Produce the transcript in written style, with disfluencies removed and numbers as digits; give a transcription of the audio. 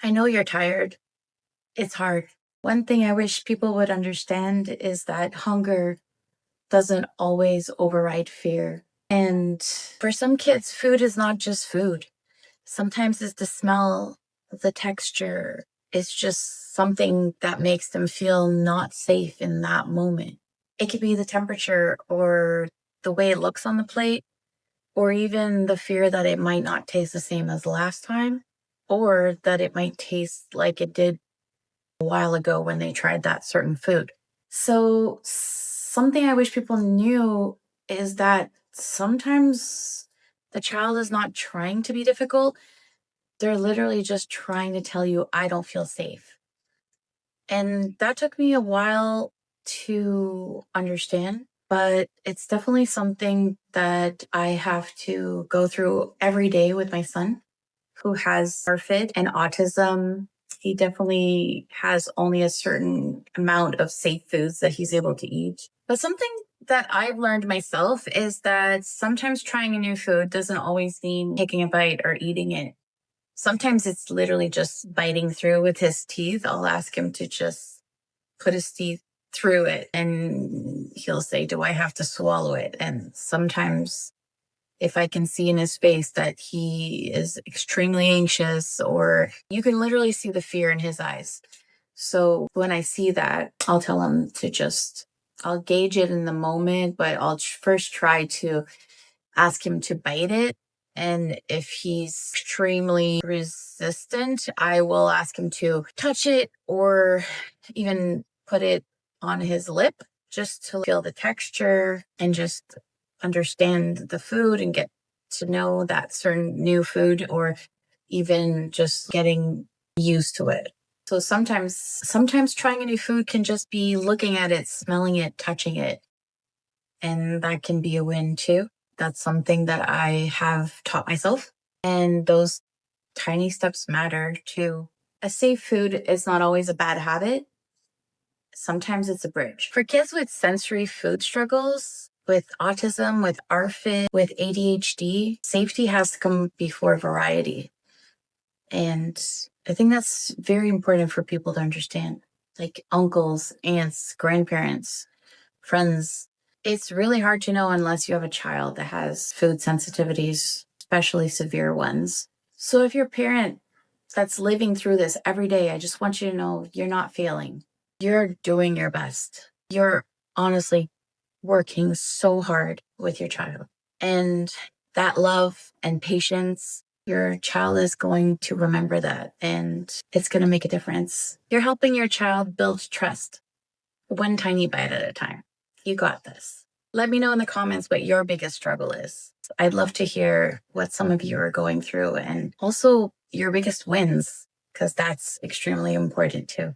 I know you're tired. It's hard. One thing I wish people would understand is that hunger doesn't always override fear. And for some kids, food is not just food. Sometimes it's the smell, the texture. It's just something that makes them feel not safe in that moment. It could be the temperature or the way it looks on the plate, or even the fear that it might not taste the same as last time, or that it might taste like it did a while ago when they tried that certain food. So something I wish people knew is that sometimes the child is not trying to be difficult. They're literally just trying to tell you, I don't feel safe. And that took me a while to understand, but it's definitely something that I have to go through every day with my son, who has ARFID and autism. He definitely has only a certain amount of safe foods that he's able to eat. But something that I've learned myself is that sometimes trying a new food doesn't always mean taking a bite or eating it. Sometimes it's literally just biting through with his teeth. I'll ask him to just put his teeth through it and he'll say, do I have to swallow it? And sometimes if I can see in his face that he is extremely anxious, or you can literally see the fear in his eyes. So when I see that, I'll tell him to I'll gauge it in the moment, but I'll first try to ask him to bite it. And if he's extremely resistant, I will ask him to touch it or even put it on his lip just to feel the texture and just understand the food and get to know that certain new food, or even just getting used to it. So sometimes trying a new food can just be looking at it, smelling it, touching it. And that can be a win too. That's something that I have taught myself. And those tiny steps matter too. A safe food is not always a bad habit. Sometimes it's a bridge. For kids with sensory food struggles, with autism, with ARFID, with ADHD, safety has to come before variety. And I think that's very important for people to understand. Like uncles, aunts, grandparents, friends. It's really hard to know unless you have a child that has food sensitivities, especially severe ones. So if you're a parent that's living through this every day, I just want you to know you're not failing. You're doing your best. You're honestly working so hard with your child. And that love and patience, your child is going to remember that, and it's going to make a difference. You're helping your child build trust, one tiny bite at a time. You got this. Let me know in the comments what your biggest struggle is. I'd love to hear what some of you are going through, and also your biggest wins, because that's extremely important too.